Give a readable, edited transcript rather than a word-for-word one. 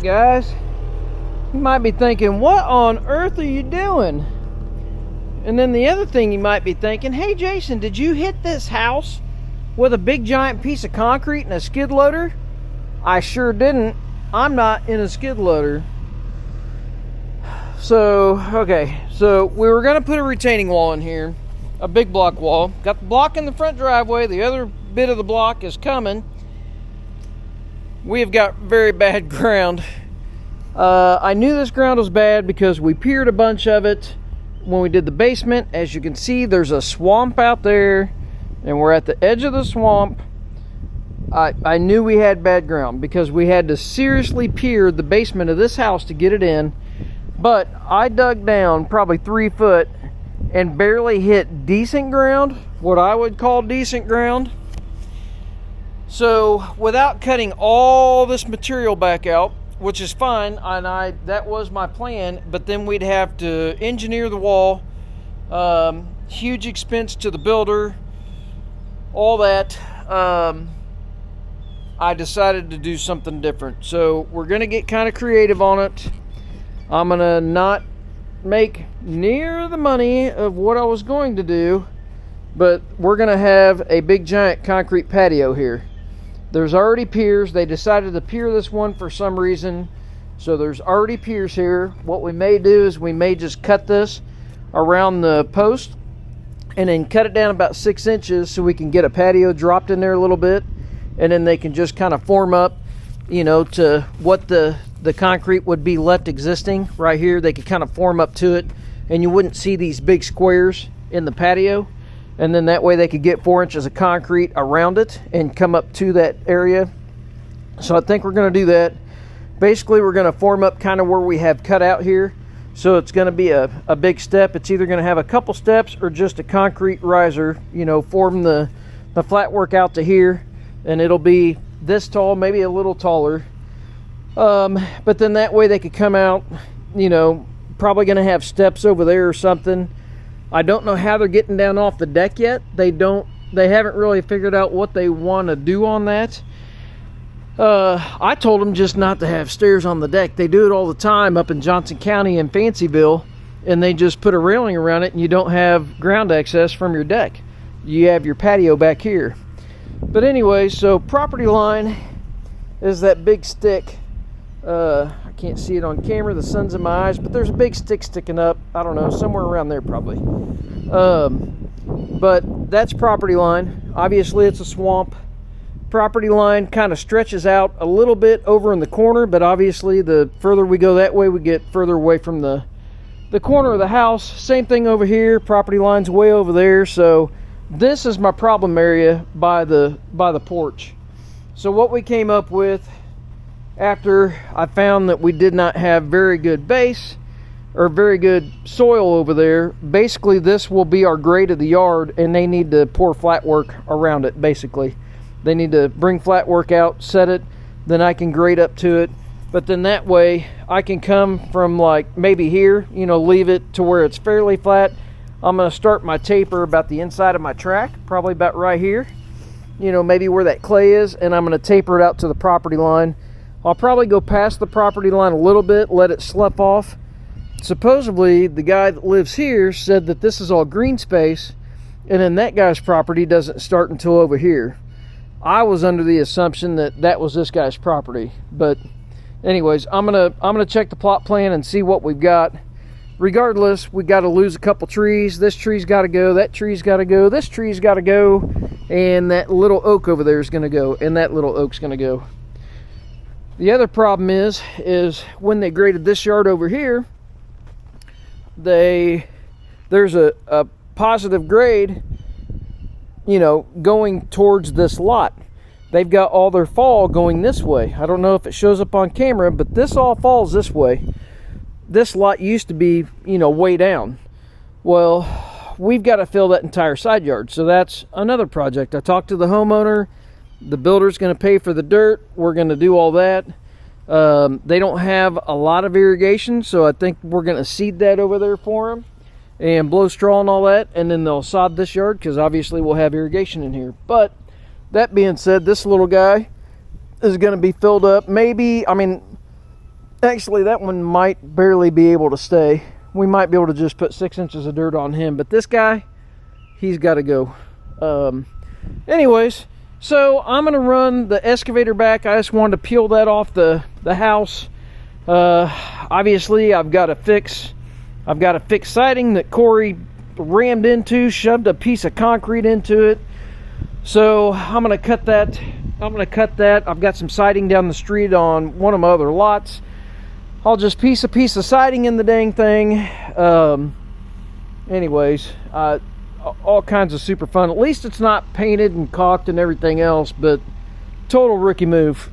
guys. You might be thinking, what on earth are you doing? And then the other thing you might be thinking, hey Jason, did you hit this house with a big giant piece of concrete and a skid loader? I sure didn't. I'm not in a skid loader. So, okay, so we were gonna put a retaining wall in here, a big block wall. Got the block in the front driveway, the other bit of the block is coming. We have got very bad ground. I knew this ground was bad because we piered a bunch of it when we did the basement. As you can see, there's a swamp out there and we're at the edge of the swamp. I knew we had bad ground because we had to seriously pier the basement of this house to get it in. But I dug down probably 3 foot and barely hit decent ground, what I would call decent ground. So without cutting all this material back out, which is fine, and that was my plan, but then we'd have to engineer the wall, huge expense to the builder, all that. I decided to do something different. So we're gonna get kind of creative on it. I'm gonna not make near the money of what I was going to do, but we're gonna have a big giant concrete patio here. There's already piers. They decided to pier this one for some reason, so there's already piers here. What we may do is we may just cut this around the post and then cut it down about 6 inches so we can get a patio dropped in there a little bit, and then they can just kind of form up, you know, to what the concrete would be left existing right here. They could kind of form up to it and you wouldn't see these big squares in the patio. And then that way they could get 4 inches of concrete around it and come up to that area. So I think we're going to do that. Basically, we're going to form up kind of where we have cut out here. So it's going to be a big step. It's either going to have a couple steps or just a concrete riser, you know, form the flat work out to here. And it'll be this tall, maybe a little taller. But then that way they could come out, you know, probably going to have steps over there or something. I don't know how they're getting down off the deck yet. They haven't really figured out what they want to do on that. I told them just not to have stairs on the deck. They do it all the time up in Johnson County and Fancyville, and they just put a railing around it and you don't have ground access from your deck. You have your patio back here. But anyway, so property line is that big stick. I can't see it on camera, the sun's in my eyes, but there's a big stick sticking up. I don't know, somewhere around there probably. But that's property line. Obviously it's a swamp. Property line kind of stretches out a little bit over in the corner, but obviously the further we go that way, we get further away from the corner of the house. Same thing over here, property line's way over there. So this is my problem area by the porch. So what we came up with, after I found that we did not have very good base or very good soil over there, basically this will be our grade of the yard, and they need to pour flat work around it. Basically they need to bring flat work out, set it, then I can grade up to it. But then that way I can come from like maybe here, you know, leave it to where it's fairly flat. I'm going to start my taper about the inside of my track, probably about right here, you know, maybe where that clay is, and I'm going to taper it out to the property line. I'll probably go past the property line a little bit, let it slough off. Supposedly, the guy that lives here said that this is all green space, and then that guy's property doesn't start until over here. I was under the assumption that that was this guy's property. But anyways, I'm gonna check the plot plan and see what we've got. Regardless, we got to lose a couple trees. This tree's got to go, that tree's got to go, this tree's got to go, and that little oak over there is going to go, and that little oak's going to go. The other problem is when they graded this yard over here, there's a positive grade, you know, going towards this lot. They've got all their fall going this way. I don't know if it shows up on camera, but this all falls this way. This lot used to be, you know, way down. Well, we've got to fill that entire side yard, so that's another project. I talked to the homeowner. The builder's going to pay for the dirt. We're going to do all that. They don't have a lot of irrigation, so I think we're going to seed that over there for them and blow straw and all that, and then they'll sod this yard because obviously we'll have irrigation in here. But that being said, this little guy is going to be filled up. Maybe, I mean, Actually, that one might barely be able to stay. We might be able to just put 6 inches of dirt on him, but this guy, he's got to go. Anyways, so I'm gonna run the excavator back. I just wanted to peel that off the house. Obviously, I've got to fix siding that Corey rammed into, shoved a piece of concrete into it. So I'm gonna cut that. I've got some siding down the street on one of my other lots. I'll just piece a piece of siding in the dang thing. Anyways, all kinds of super fun. At least it's not painted and caulked and everything else, but total rookie move.